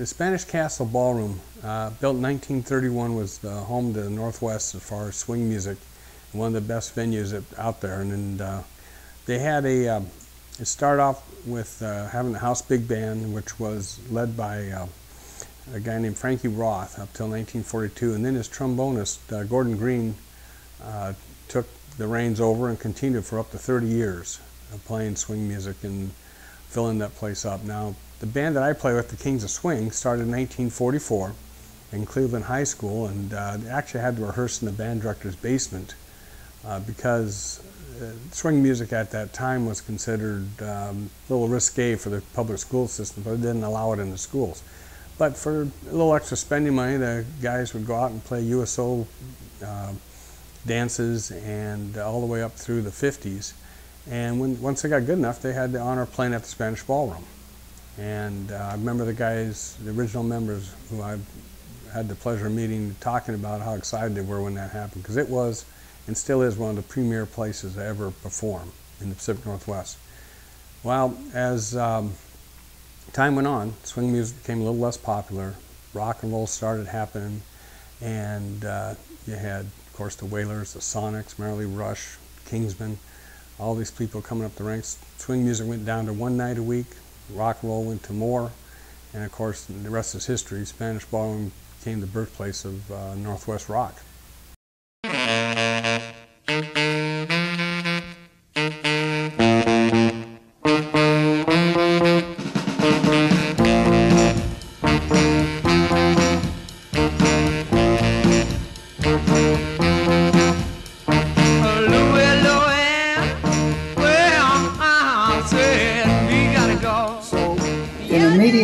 the Spanish Castle Ballroom, built in 1931, was the home to the Northwest as far as swing music, and one of the best venues out there. And they had it started off with having a house big band, which was led by a guy named Frankie Roth up till 1942, and then his trombonist, Gordon Green, took the reins over and continued for up to 30 years of playing swing music and filling that place up. Now, the band that I play with, the Kings of Swing, started in 1944 in Cleveland High School, and they actually had to rehearse in the band director's basement because swing music at that time was considered a little risque for the public school system, but it didn't allow it in the schools. But for a little extra spending money, the guys would go out and play USO dances and all the way up through the 50s. And once they got good enough, they had the honor of playing at the Spanish Ballroom. And I remember the guys, the original members who I had the pleasure of meeting, talking about how excited they were when that happened, because it was and still is one of the premier places to ever perform in the Pacific Northwest. Well, as time went on, swing music became a little less popular, rock and roll started happening, and you had, of course, the Wailers, the Sonics, Merrily Rush, Kingsmen, all these people coming up the ranks. Swing music went down to one night a week, rock and roll went to more, and of course, the rest is history. Spanish Ballroom became the birthplace of Northwest rock.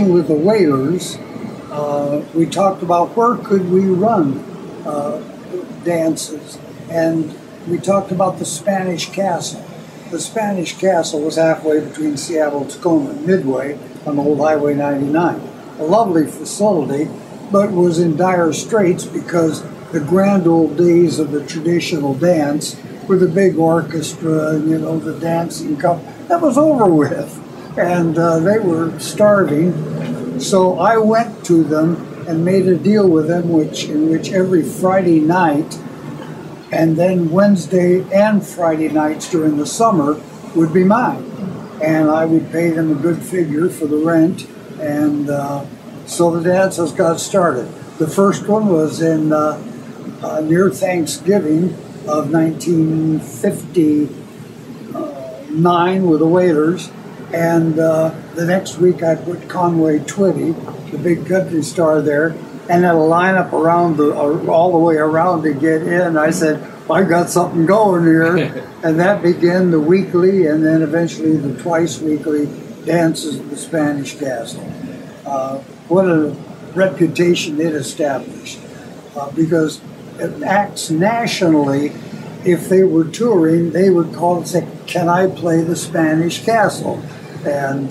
With the Wailers, we talked about where could we run dances, and we talked about the Spanish Castle. The Spanish Castle was halfway between Seattle, Tacoma, and Midway on Old Highway 99. A lovely facility, but was in dire straits because the grand old days of the traditional dance with the big orchestra and, you know, the dancing cup, that was over with. And they were starving. So I went to them and made a deal with them in which every Friday night and then Wednesday and Friday nights during the summer would be mine. And I would pay them a good figure for the rent, and so the dances got started. The first one was in near Thanksgiving of 1959 with the Wailers. And the next week I put Conway Twitty, the big country star there, and had a lineup around all the way around to get in. I said, I got something going here. And that began the weekly and then eventually the twice weekly dances at the Spanish Castle. What a reputation it established. Because it acts nationally. If they were touring, they would call and say, can I play the Spanish Castle? And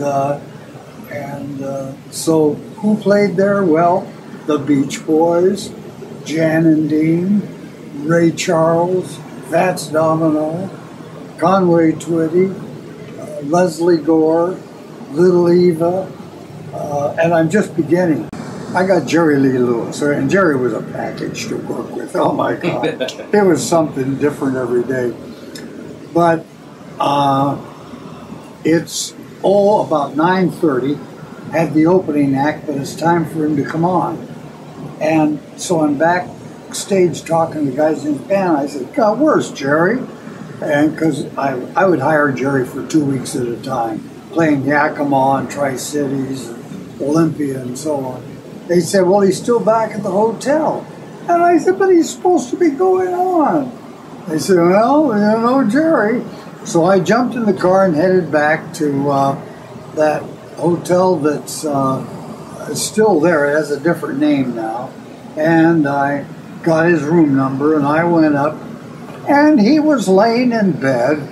so who played there? Well, the Beach Boys, Jan and Dean, Ray Charles, Fats Domino, Conway Twitty, Leslie Gore, Little Eva, and I'm just beginning. I got Jerry Lee Lewis, and Jerry was a package to work with. Oh my God, it was something different every day. But it's about 9:30, had the opening act, but it's time for him to come on. And so I'm backstage talking to the guys in his band. I said, God, where's Jerry? And because I would hire Jerry for 2 weeks at a time, playing Yakima and Tri-Cities, and Olympia, and so on. They said, well, he's still back at the hotel. And I said, but he's supposed to be going on. They said, well, you know, Jerry. So I jumped in the car and headed back to that hotel that's still there. It has a different name now. And I got his room number, and I went up, and he was laying in bed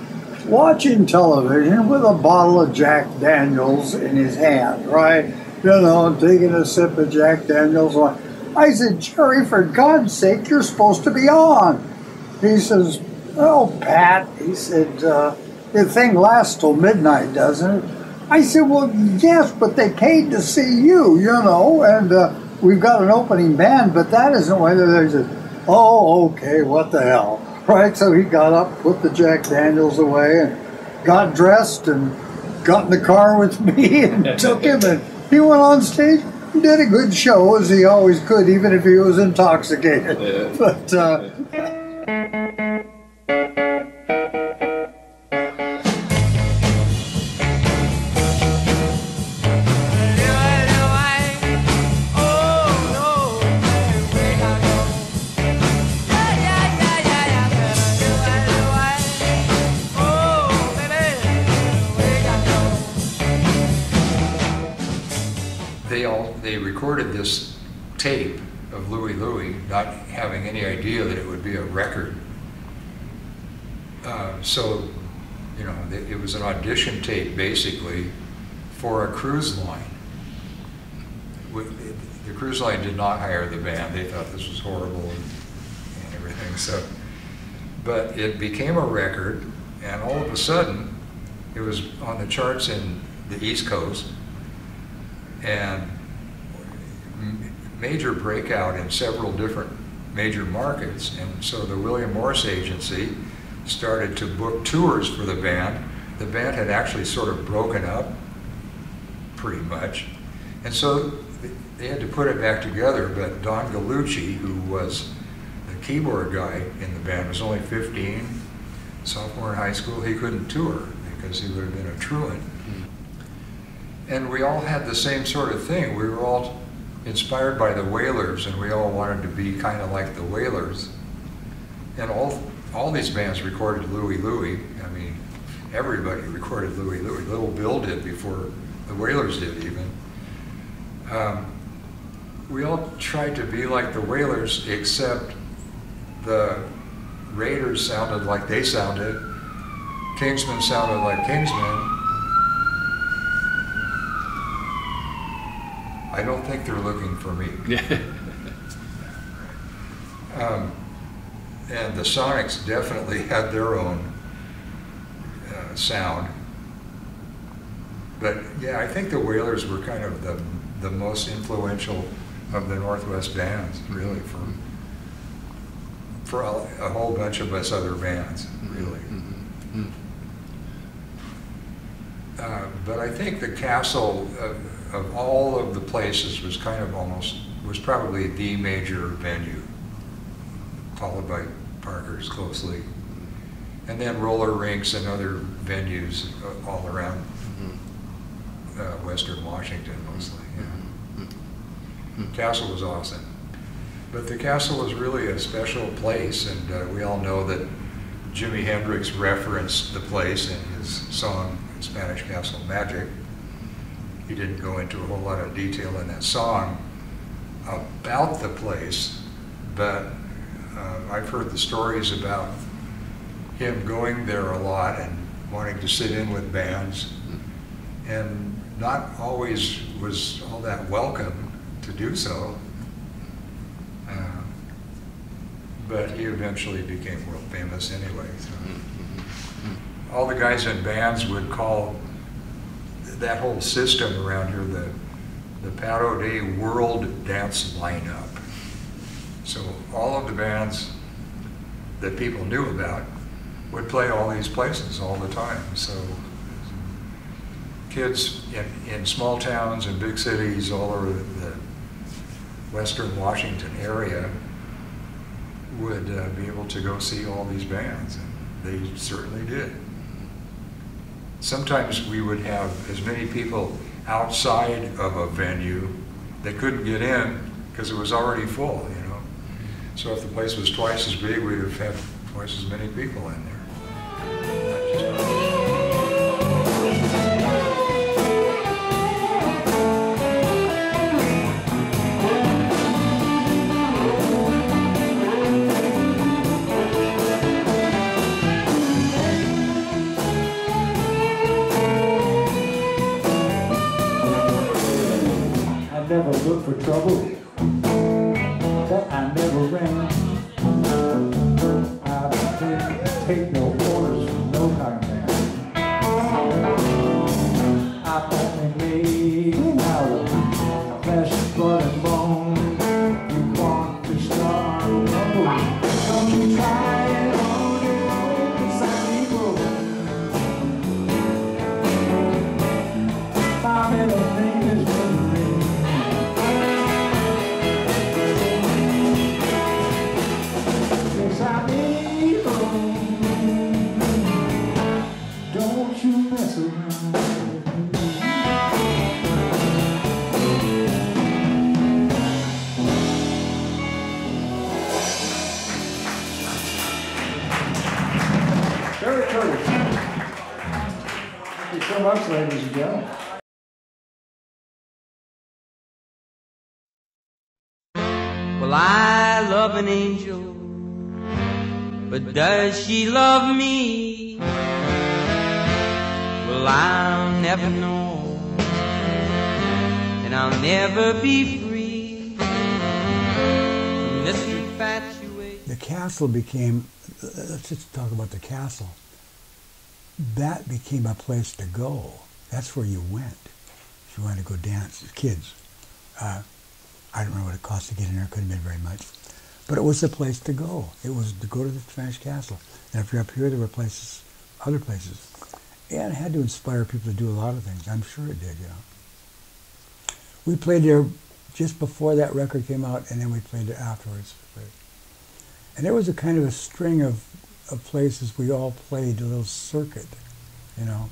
watching television with a bottle of Jack Daniels in his hand, right? You know, taking a sip of Jack Daniels. I said, Jerry, for God's sake, you're supposed to be on. He says, oh, Pat, he said, the thing lasts till midnight, doesn't it? I said, well, yes, but they paid to see you, you know, and we've got an opening band, but that isn't why they said, oh, okay, what the hell, right? So he got up, put the Jack Daniels away, and got dressed and got in the car with me and took him, and he went on stage and did a good show, as he always could, even if he was intoxicated. Yeah. But they recorded this tape of Louie Louie, not having any idea that it would be a record. So, you know, it was an audition tape basically for a cruise line. The cruise line did not hire the band. They thought this was horrible and everything. So, but it became a record, and all of a sudden, it was on the charts in the East Coast, and major breakout in several different major markets. And so the William Morris Agency started to book tours for the band. The band had actually sort of broken up pretty much, and so they had to put it back together. But Don Gallucci, who was the keyboard guy in the band, was only 15, sophomore in high school. He couldn't tour because he would have been a truant. And we all had the same sort of thing. We were all inspired by the Wailers, and we all wanted to be kind of like the Wailers. And all these bands recorded Louie Louie. I mean, everybody recorded Louie Louie. Little Bill did before the Wailers did even. We all tried to be like the Wailers, except the Raiders sounded like they sounded, Kingsmen sounded like Kingsmen. I don't think they're looking for me. And the Sonics definitely had their own sound. But yeah, I think the Wailers were kind of the most influential of the Northwest bands, really, for a whole bunch of us other bands, really. But I think the Castle, of all of the places, was kind of was probably the major venue, followed by Parker's closely, and then roller rinks and other venues all around Western Washington mostly. Yeah. Castle was awesome, but the Castle was really a special place, and we all know that Jimi Hendrix referenced the place in his song Spanish Castle Magic. He didn't go into a whole lot of detail in that song about the place, but I've heard the stories about him going there a lot and wanting to sit in with bands, and not always was all that welcome to do so. But he eventually became world famous anyway. So. All the guys in bands would call that whole system around here the Pato Day World Dance Lineup. So all of the bands that people knew about would play all these places all the time. So kids in small towns and big cities all over the Western Washington area would be able to go see all these bands, and they certainly did. Sometimes we would have as many people outside of a venue that couldn't get in because it was already full, you know. So if the place was twice as big, we'd have had twice as many people in there. Never looked for trouble, but I never ran. I didn't take no orders from no kind of man. I Don't you try it on your own, San Diego. My middle name is Wolverine. San Diego. Don't you mess around with me. Very courteous. Thank you so much, ladies and gentlemen. Well, I love an angel, but does she love me? Well, I'll never know, and I'll never be free from this infatuation. The castle became, let's just talk about the castle. That became a place to go. That's where you went. If you wanted to go dance, kids. I don't remember what it cost to get in there. It couldn't have been very much. But it was the place to go. It was to go to the Spanish Castle. And if you're up here, there were places, other places. And it had to inspire people to do a lot of things. I'm sure it did, you know. We played there just before that record came out, and then we played it afterwards. And there was a kind of a string of places we all played, a little circuit, you know.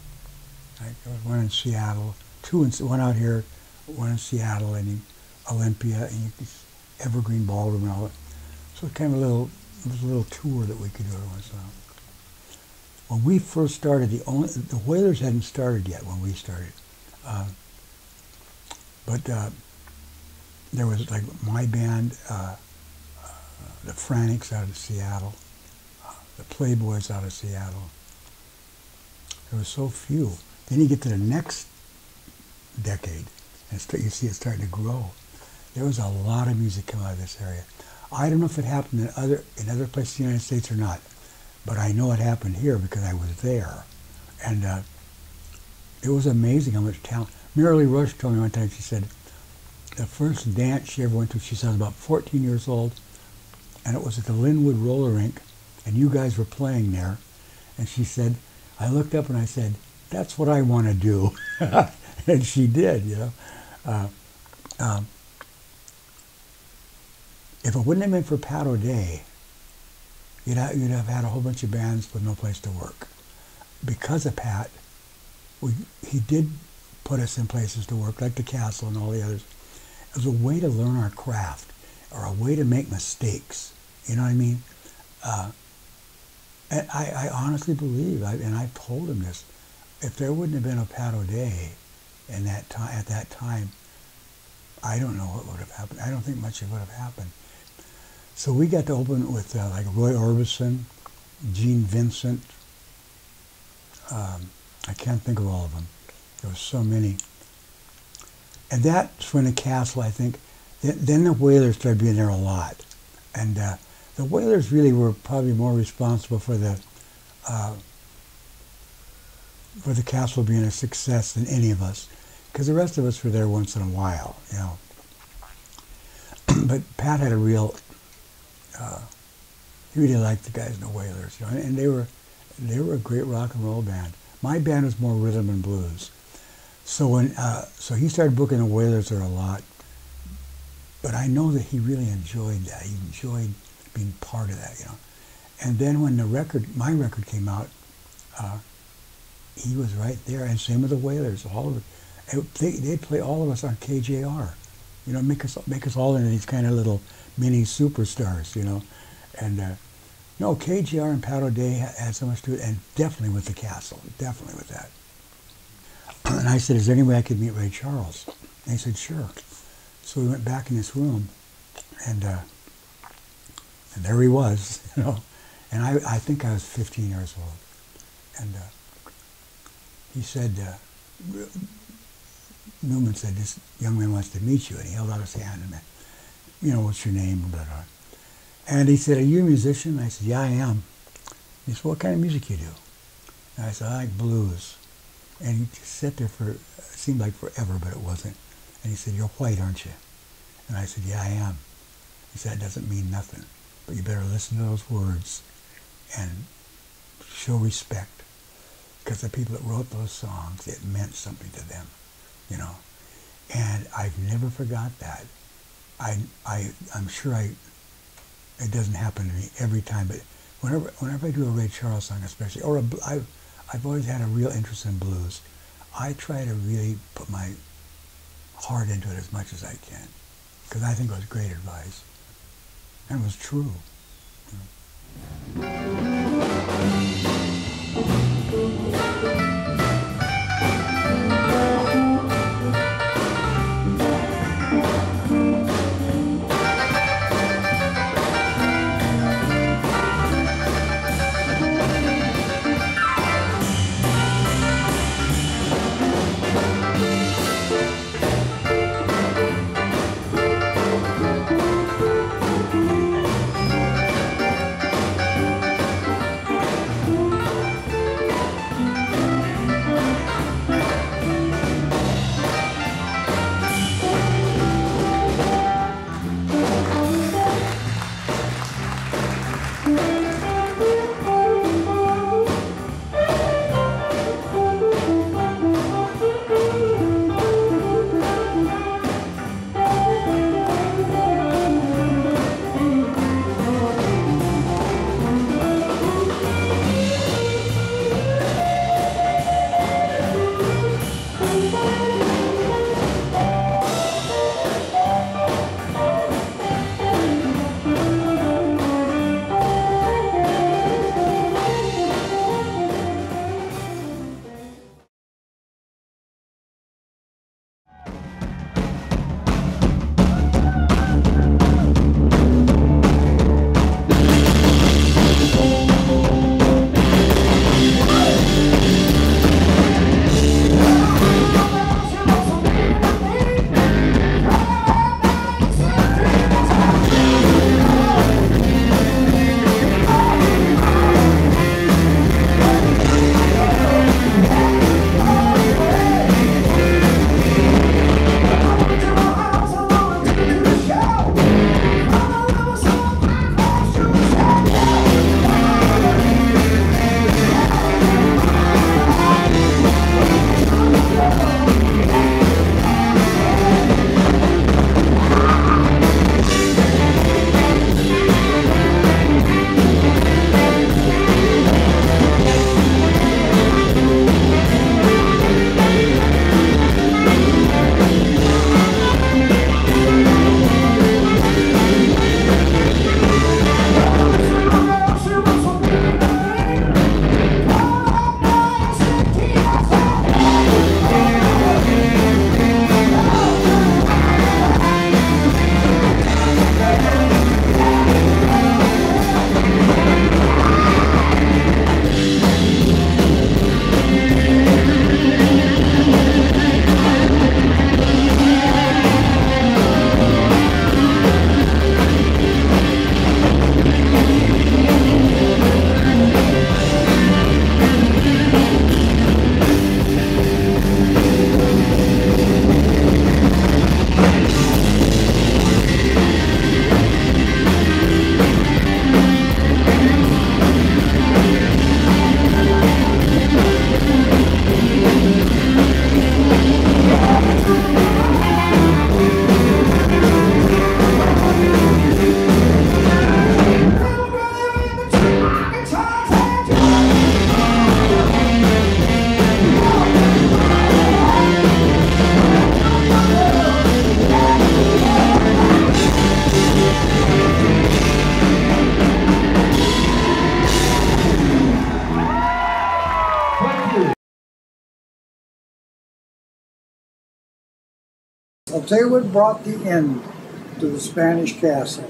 Like there was one in Seattle, one out here, one in Seattle, and Olympia, and Evergreen Ballroom and all that. So kind of it was a little tour that we could do every once in a while. When we first started, the Wailers hadn't started yet when we started. But there was like my band, the Frantics out of Seattle, the Playboys out of Seattle. There were so few. Then you get to the next decade, and you see it starting to grow. There was a lot of music coming out of this area. I don't know if it happened in other places in the United States or not, but I know it happened here because I was there. And it was amazing how much talent. Mary Lee Rush told me one time, she said, the first dance she ever went to, she said, I was about 14 years old, and it was at the Linwood Roller Rink, and you guys were playing there. And she said, I looked up and I said, that's what I want to do. And she did, you know. If it wouldn't have been for Pat O'Day, you'd have had a whole bunch of bands with no place to work. Because of Pat, he did put us in places to work, like the Castle and all the others. It was a way to learn our craft, or a way to make mistakes. You know what I mean? And I honestly believe, and I've told him this, if there wouldn't have been a Pat O'Day at that time, I don't know what would have happened. I don't think much would have happened. So we got to open with like Roy Orbison, Gene Vincent. I can't think of all of them. There were so many. And that's when the Castle, I think, then the Wailers started being there a lot. And the Wailers really were probably more responsible for the Castle being a success than any of us, because the rest of us were there once in a while, you know. But Pat had a real, he really liked the guys in the Wailers, you know, and they were a great rock and roll band. My band was more rhythm and blues. So when so he started booking the Wailers there a lot, but I know that he really enjoyed that. He enjoyed being part of that, you know. And then when my record came out, he was right there, and same with the Wailers. All of it, they'd play all of us on KJR, you know, make us all into these kind of little mini superstars, you know. And no, KJR and Pat O'Day had so much to it, and definitely with the Castle, definitely with that. And I said, is there any way I could meet Ray Charles? And he said, sure. So we went back in this room, and there he was, you know. And I think I was 15 years old. And he said, Newman said, this young man wants to meet you. And he held out his hand, and, you know, what's your name? Blah, blah. And he said, are you a musician? And I said, yeah, I am. He said, what kind of music you do? And I said, I like blues. And he just sat there for, it seemed like forever, but it wasn't. And he said, you're white, aren't you? And I said, yeah, I am. He said, that doesn't mean nothing. but you better listen to those words and show respect. Because the people that wrote those songs, it meant something to them, you know. And I've never forgot that. I'm sure it doesn't happen to me every time, but whenever I do a Ray Charles song especially, or I've always had a real interest in blues, I try to really put my heart into it as much as I can, because I think it was great advice, and it was true. You know. I'll tell you what brought the end to the Spanish Castle.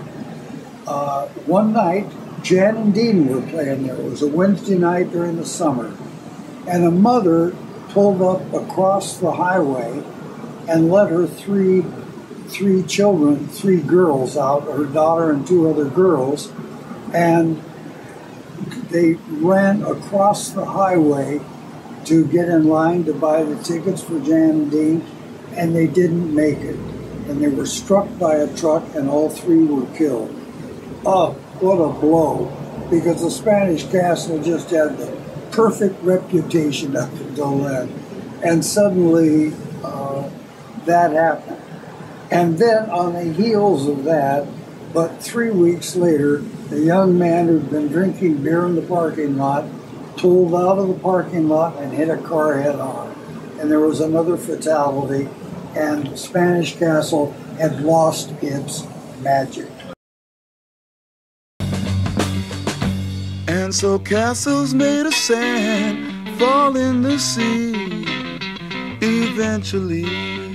One night, Jan and Dean were playing there. It was a Wednesday night during the summer. And a mother pulled up across the highway and let her three children, 3 girls out, her daughter and 2 other girls, and they ran across the highway to get in line to buy the tickets for Jan and Dean, and they didn't make it. And they were struck by a truck, and all 3 were killed. Oh, what a blow, because the Spanish Castle just had the perfect reputation up until then. And suddenly that happened. And then on the heels of that, but 3 weeks later, the young man who'd been drinking beer in the parking lot pulled out of the parking lot and hit a car head on. And there was another fatality, and Spanish Castle had lost its magic. And so castles made of sand fall in the sea eventually.